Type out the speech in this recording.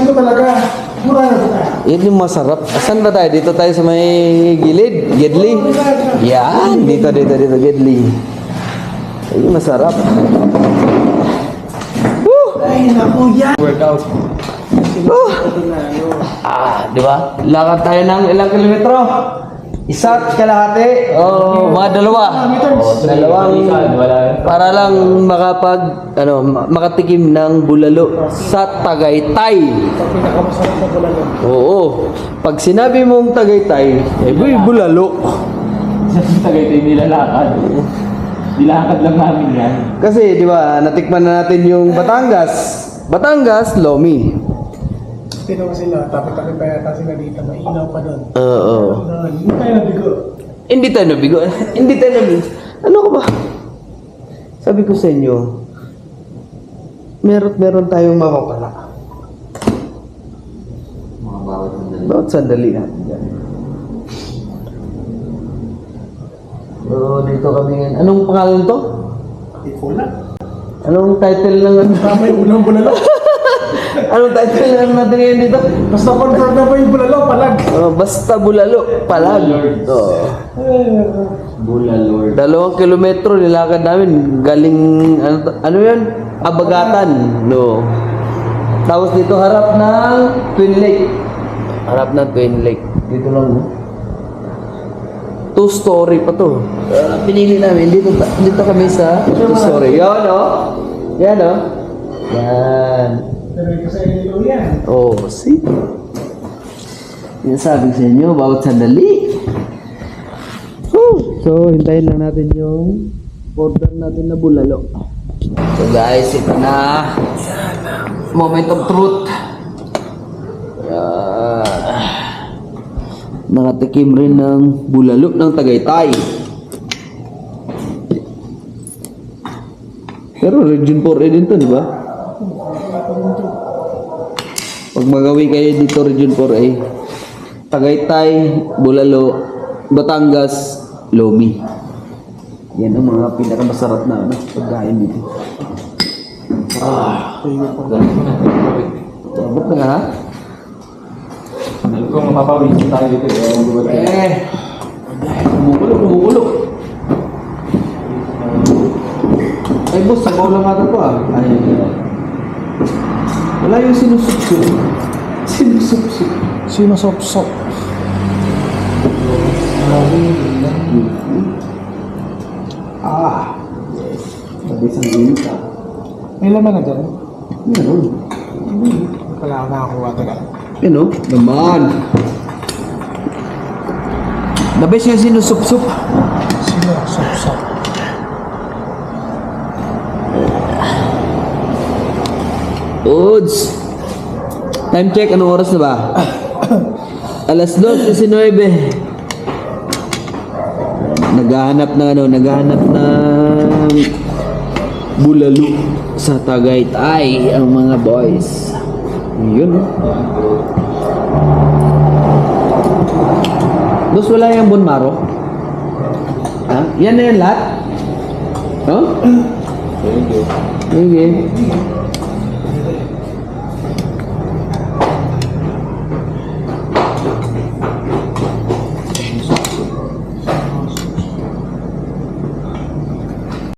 ko talaga. Mura na ito. Yan yung masarap. Asan ba tayo? Dito tayo sa may gilid. Gedli. Yan. Dito, Gedli. Yan yung masarap. Ay, naku yan. Workout. Di ba? Lakad tayo ng ilang kilometro? Isa't kalahati o mga dalawa. Dalawang para lang makatikim ng bulalo sa Tagaytay. Pinakamasarap na bulalo. Oo. Pag sinabi mong Tagaytay, bulalo. Sa Tagaytay nilalakad. Nilakad lang namin yan. Kasi, di ba, natikman na natin yung Batangas, Lomi. Tinawa sila, tapit-tapit pa yata sila dito. Mainaw pa doon. Oo. Hindi tayo nabigo. Hindi tayo nabigo. Ano ka ba? Sabi ko sa inyo, meron tayong mapapala. Mga bawat sandali. Bawat sandali natin yan. So, dito kami ngayon. Anong pangalan to? Ikola. Anong title ng ano? Tama yung unang bulalo. Anong title ng natin ngayon dito? Basta confirm na ba yung bulalo, palag. Basta bulalo, palag. Oo. Bula Lord. 2 kilometro nilakad namin galing ano yan? Abagatan, no. Tapos dito harap ng Twin Lake. Harap ng Twin Lake. Dito lang. 2-story pa to. Pinili namin dito kami sa 2-story. Yan, no? Yan, no? Yan. Pero ito sa inyo yan. Oh, see? Yan sabi sa inyo, bawat sandali. So, hintayin lang natin yung order natin na bulalo. So guys, ito na. Moment of truth. Nakatikim rin ng bulalo ng Tagaytay. Pero Region 4A din to, di ba? Pag magawi kayo dito, Region 4A, Tagaytay, Bulalo, Batangas, Lomi. Yan ang mga pinakamasarap na pagkain dito. Sabot na nga, ha? Kung mapapawisin tayo dito, Kumukulo. Ay, boss, sabaw lang ata to, ah. Ay, wala yung sinusupsup. Sinusop-sop. Mabis ang init, ah. May laman na dyan. Meron. Wala ako nakakuha taga. Yan, oh. Naman. The best yung sinusupsup. Sinusop-sop. Oods. Time check, anong oras na ba? Alas 2:19. Naghahanap ng bulalo sa Tagaytay ang mga boys. Yun. Boss, wala yung bonmaro? Ha? Yan na yan lahat? Huh? Sige.